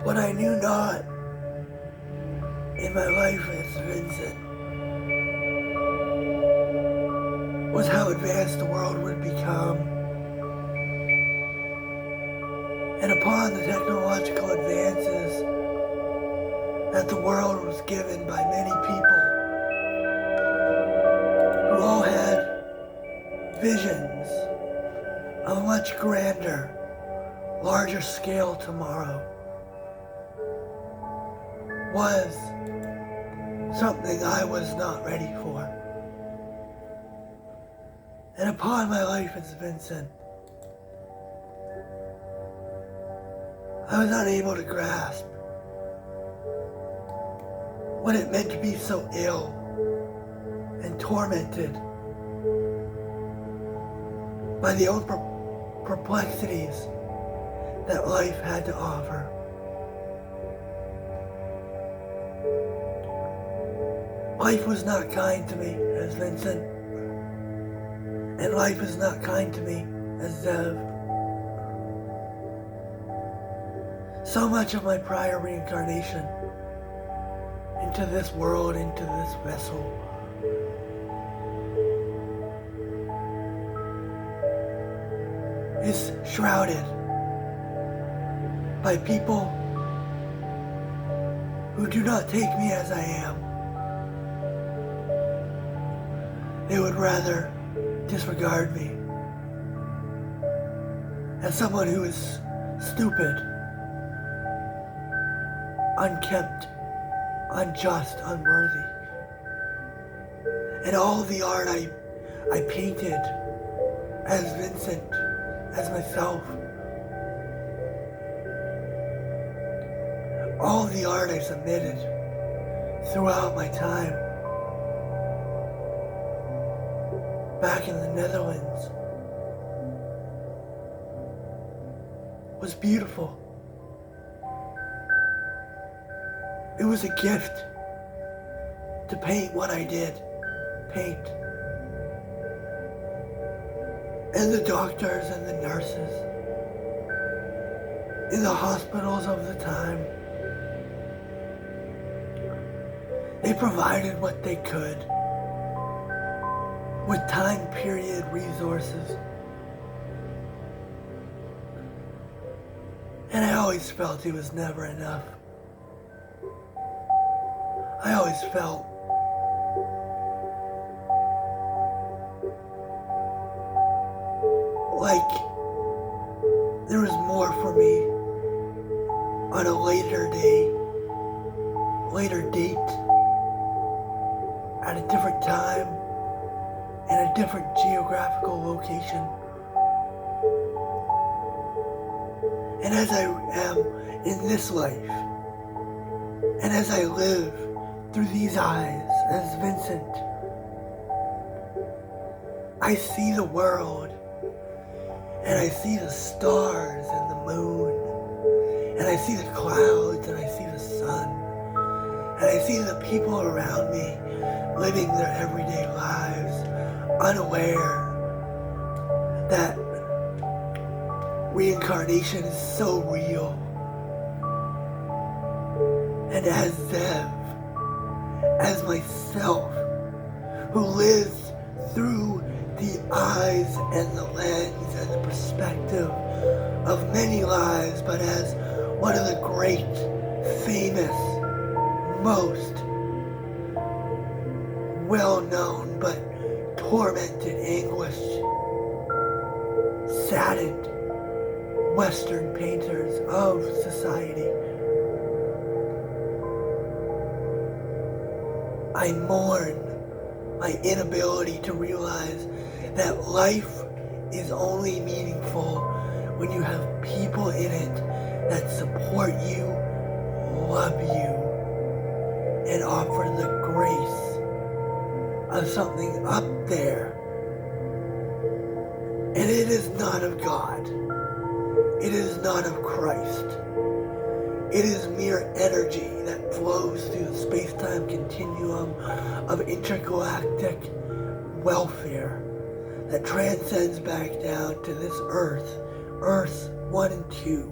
What I knew not in my life as Vincent was how advanced the world would become. And upon the technological advances that the world was given by many people who all had visions of a much grander, larger scale tomorrow, was something I was not ready for. And upon my life as Vincent, I was unable to grasp what it meant to be so ill and tormented by the own perplexities that life had to offer. Life was not kind to me as Vincent, and life is not kind to me as Zev. So much of my prior reincarnation into this world, into this vessel, is shrouded by people who do not take me as I am. They would rather disregard me as someone who is stupid, unkempt, unjust, unworthy. And all the art I painted as Vincent, as myself, all the art I submitted throughout my time back in the Netherlands was beautiful. It was a gift to paint what I did paint. And the doctors and the nurses in the hospitals of the time, they provided what they could with time period resources. And I always felt it was never enough. I always felt like there was more for me on a later date, at a different time, in a different geographical location. And as I am in this life, and as I live through these eyes as Vincent, I see the world, and I see the stars and the moon, and I see the clouds, and I see the sun, and I see the people around me living their everyday lives, unaware that reincarnation is so real. And as Zev, as myself, who lives through the eyes and the lens and the perspective of many lives, but as one of the great, famous, most well-known but tormented, anguished, saddened Western painters of society, I mourn my inability to realize that life is only meaningful when you have people in it that support you, love you, and offer the grace of something up there. And it is not of God. It is not of Christ. It is mere energy that flows through the space-time continuum of intergalactic welfare that transcends back down to this Earth 1 and 2,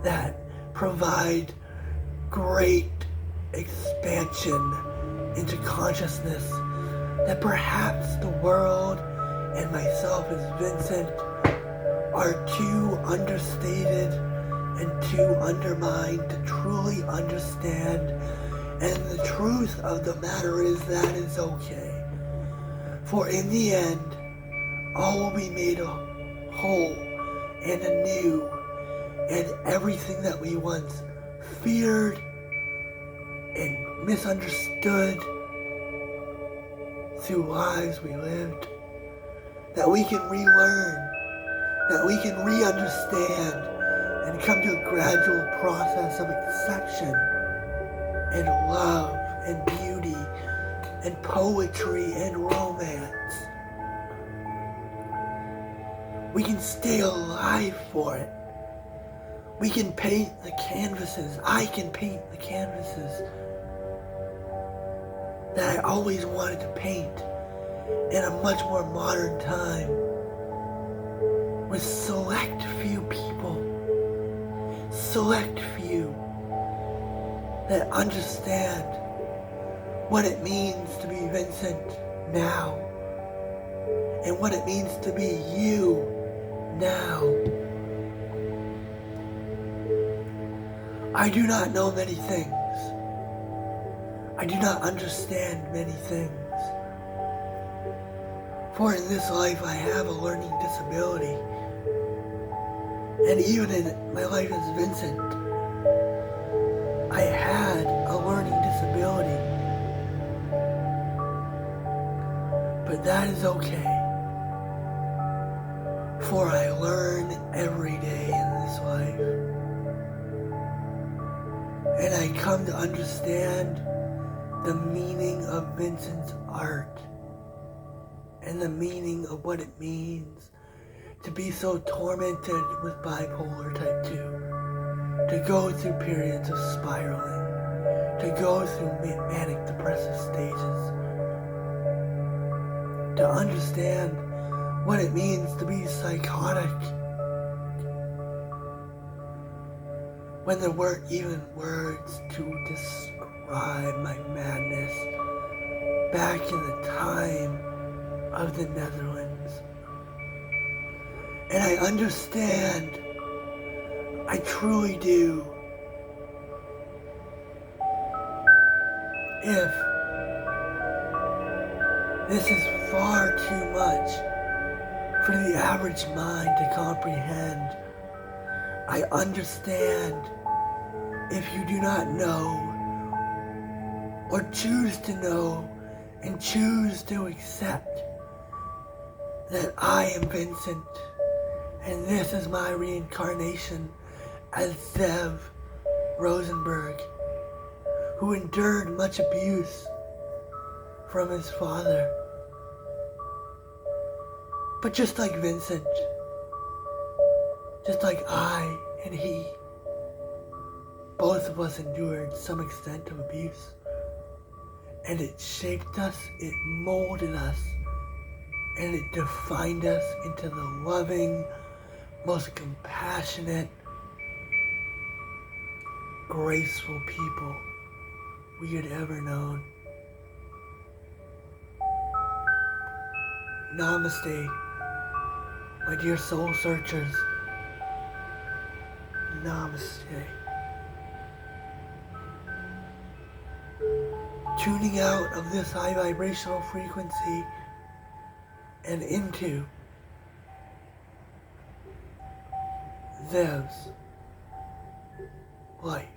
that provide great expansion into consciousness that perhaps the world and myself as Vincent are too understated and too undermined to truly understand. And the truth of the matter is that is okay. For in the end, all will be made whole and anew, and everything that we once feared and misunderstood through lives we lived, that we can relearn, that we can re-understand, and come to a gradual process of acceptance and love and beauty and poetry and romance. We can stay alive for it. We can paint the canvases. I can paint the canvases that I always wanted to paint in a much more modern time with select few people, select few that understand what it means to be Vincent now and what it means to be you now. I do not know many things. I do not understand many things. For in this life I have a learning disability. And even in my life as Vincent, I had a learning disability. But that is okay. For I learn every day in this life. And I come to understand the meaning of Vincent's art and the meaning of what it means to be so tormented with bipolar type 2, to go through periods of spiraling, to go through manic depressive stages, to understand what it means to be psychotic when there weren't even words to describe my madness back in the time of the Netherlands. And I understand, I truly do, if this is far too much for the average mind to comprehend. I understand if you do not know or choose to know and choose to accept that I am Vincent and this is my reincarnation as Zev Rosenberg, who endured much abuse from his father. But just like Vincent, just like I and he, both of us endured some extent of abuse. And it shaped us, it molded us, and it defined us into the loving, most compassionate, graceful people we had ever known. Namaste, my dear soul searchers. Namaste. Tuning out of this high vibrational frequency and into Zev's life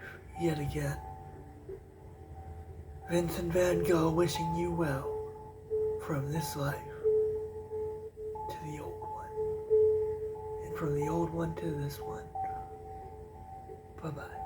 yet again. Vincent Van Gogh wishing you well from this life to the old one, and from the old one to this one. Bye-bye.